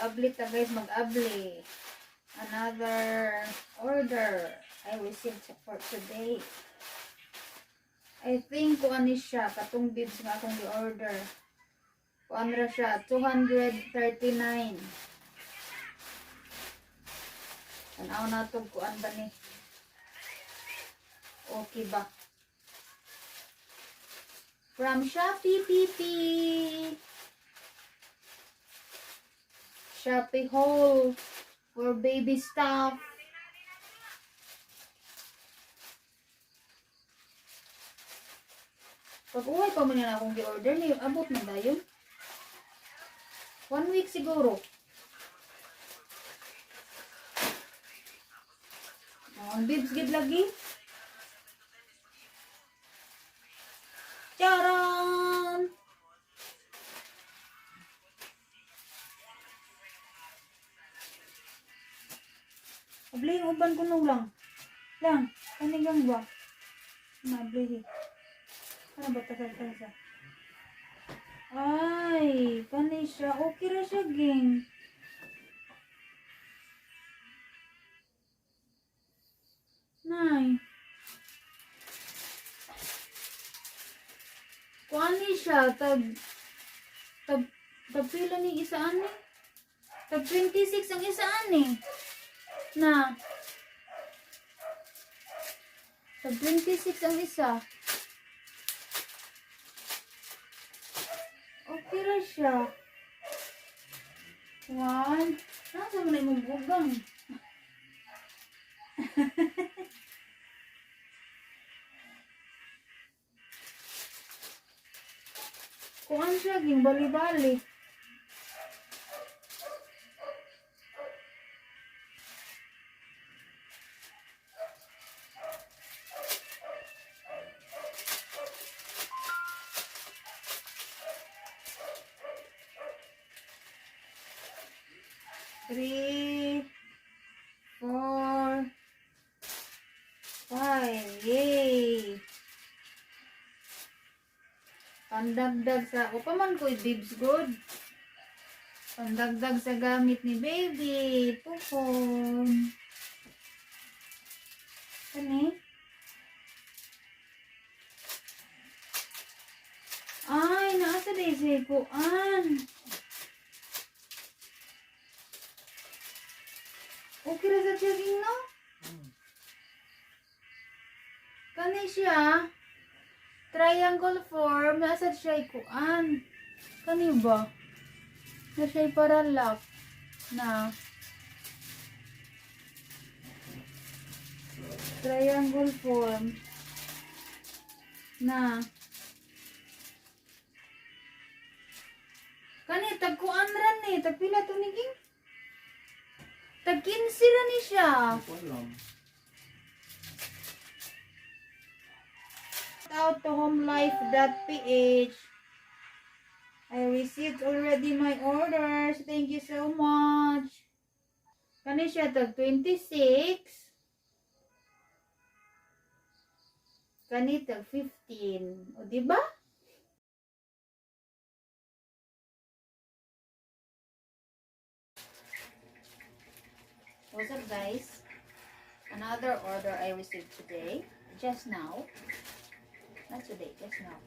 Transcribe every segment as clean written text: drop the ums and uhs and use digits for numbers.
Mag-abli ta guys, mag-abli. Another order I received for today. I think kuan ni siya katong bibs nga akong gi-order. Kuan ra siya 239. Tanaw na to kuan ba ni? Okay ba? From Shopee PP. Shopee haul for baby stuff. Pag-uwi pa mo na akong gi-order ni abot na dayon. 1 week siguro. Ang bibs gid lagi. Charan! Abli uban ko nung lang. Lang, kanigang ba? Mabli. Ano ba sa? Ay, kani siya. Okay ra siya, ging. Nay. Kuani siya, pila ni isa ani? Tag 26 ang isa ani. Na. Tag 26 ang isa. Okay ra siya. One. Nasa mo na yung bugang? Kuan siya, ging bali-bali. Three, 4, 5. Yay! Pandagdag sa, upaman ko bibs good. Pandagdag sa gamit ni baby. Pupon. Kani? Ay, naasa din si kuan. Okay ra sa jogging, no? Kani siya. Triangle form. Nasa siya kuan. Kani ba? Na siya para lock. Na. Triangle form. Na. Kani, tagkuan ran ni. Tagpila to ni King? Tag 15 ran ni siya. Out to homelife.ph. I received already my orders. Thank you so much. Kani siya tag 26. Kani tag 15. O diba? What's up guys? Another order I received today. Just now. Not today, just now.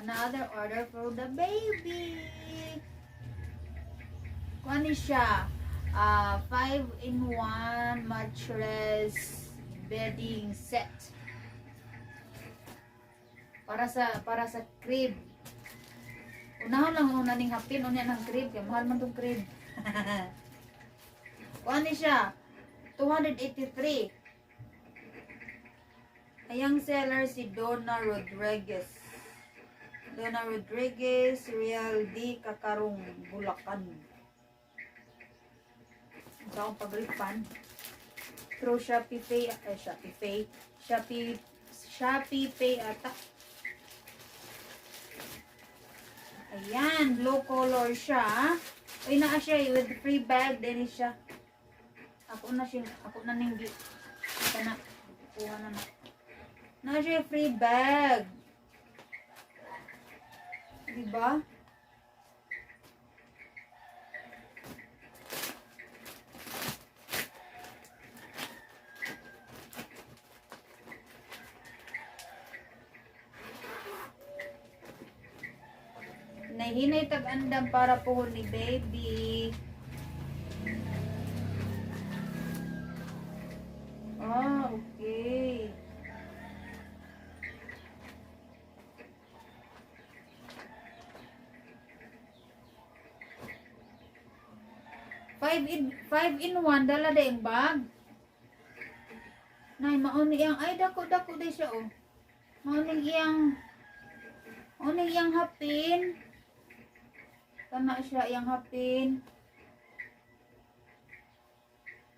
Another order for the baby. Ano siya? 5-in-1 mattress bedding set. Para sa crib. Unahan lang una ning hapin unya ng crib kay mahal man tong crib. Ano siya? 283. Ayang seller si Donna Rodriguez. Donna Rodriguez, Real D. Kakarong, Bulacan. Ito akong pag-refund. Through Shopee Pay. Shopee Pay ata. Ayan, blue color siya. Ay, naa siya with free bag. Din siya. Ako na ninggi. Ito na. Kuha na na. Na siya free bag. Diba? hinay tag-andam para po ni baby. Ah, okay. Five in one, dala da yung bag. Nay, mauni iyang, ay dako di siya oh. Mauni iyang hapin. Kana siya iyang hapin.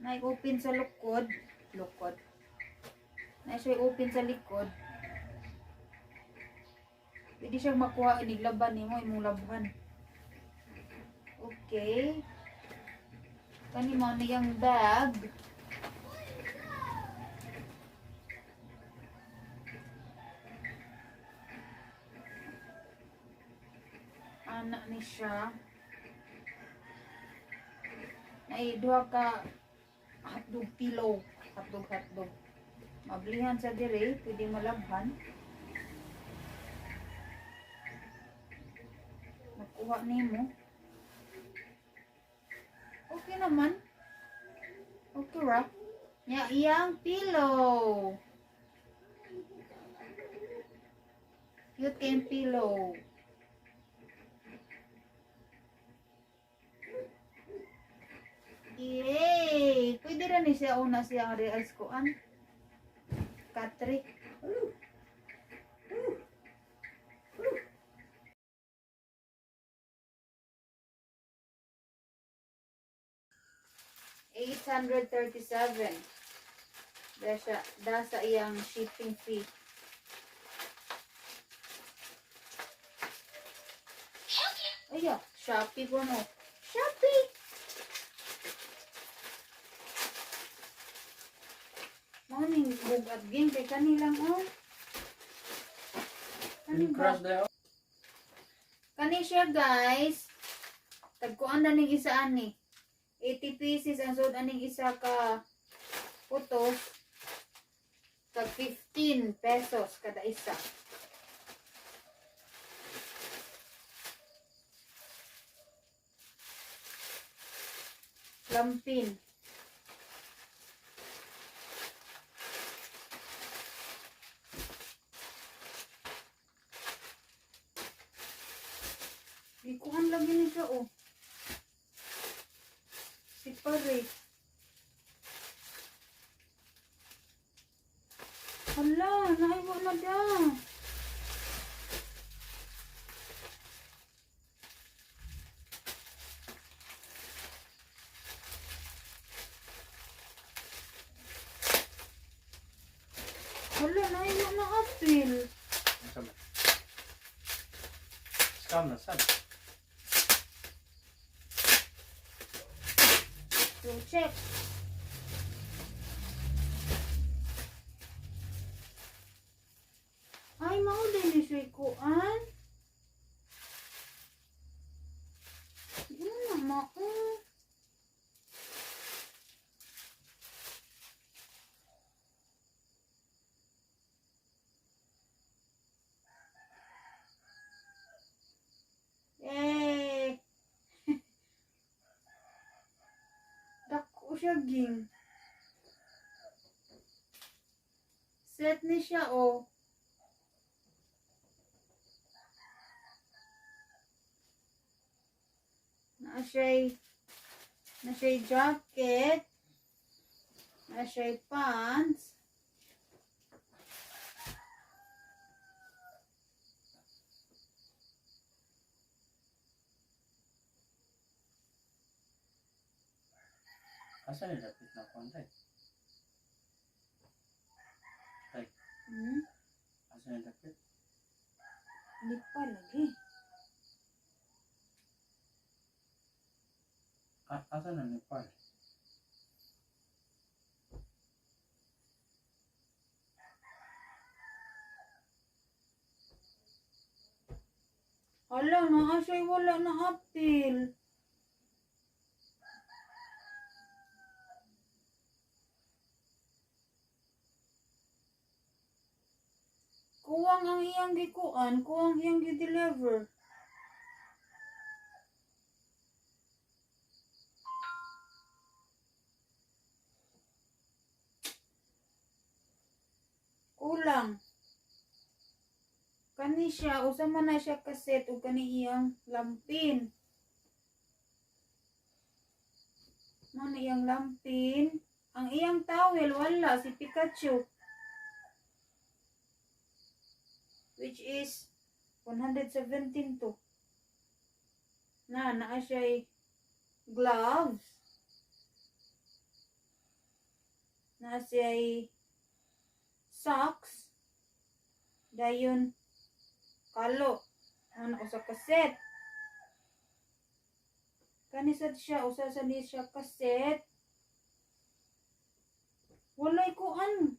Nay, open sa lukod. Nay siya open sa likod. Pwede siyang makuha, iniglaban ni mo, imong labhan. Okay. Kani mo niyang bag. Anak ni siya. Ay, duha ka hotdog pillow. Hotdog. Mablihan sa dire, pwede malabhan. Nakuha ni mo. Okay naman. Okay ra. Iyang pillow. Cute kayong pillow. Yay! Pwede rin siya una siyang reals koan. Katri. $837. Dasa iyang shipping fee. Ayan, Shopee po no. Shopee! Morning, bugat game kay kanilang oh. Kani siya guys. Tagkuan na ning isa ani. 80 pieces ang sud aning isa ka putos. Tag 15 pesos kada isa. Lampin. Ikuhan lagi ni siya oh. Separate. Hala, naiwa na dyan. Hala, naiwa na apil. Scam na sad. So, check. Ay, maudin ni siya ikuan. Yun na, mao. Eh. Dako siya ging. Set ni siya oh. Na siya'y jacket. Na siya'y pants. Asa ni dapit na kontak? Asa ni dapit? Hindi pa lagi. Asa na Nepal? Hala, naa siya'y wala na apil. Kuwang ang iyang gikuan, kuwang iyang gi-deliver. kani siya usa man na siya kaset ug kani iyang lampin. Mana iyang lampin, ang iyang towel wala si Pikachu. Which is 117 to. Naa siya gloves. Naa siya socks. Dayon kalo. Ano usa ka set. Kani sad siya usa sa ni siya ka set. Walay kuan.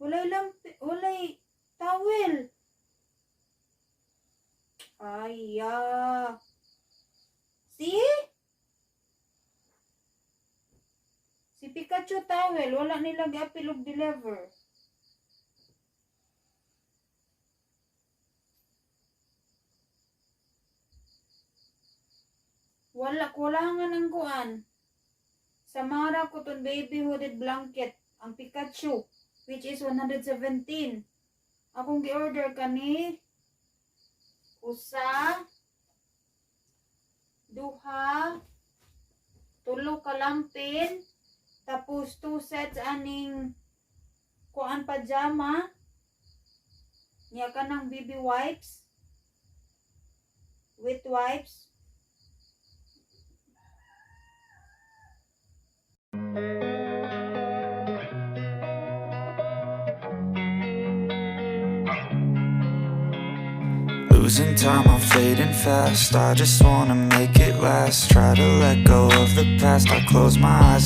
Walay towel. Aya. See? Si Pikachu towel, wala nila giapil og deliver. Wala, kulangan ang kuan. Samara cotton baby hooded blanket, ang Pikachu, which is 117. Akong gi-order kani usa, duha, tulo ka lampin, tapos 2 sets aning kuan pajama, niya ka ng baby wipes, wet wipes. Losing time, I'm fading fast. I just wanna make it last. Try to let go of the past. I close my eyes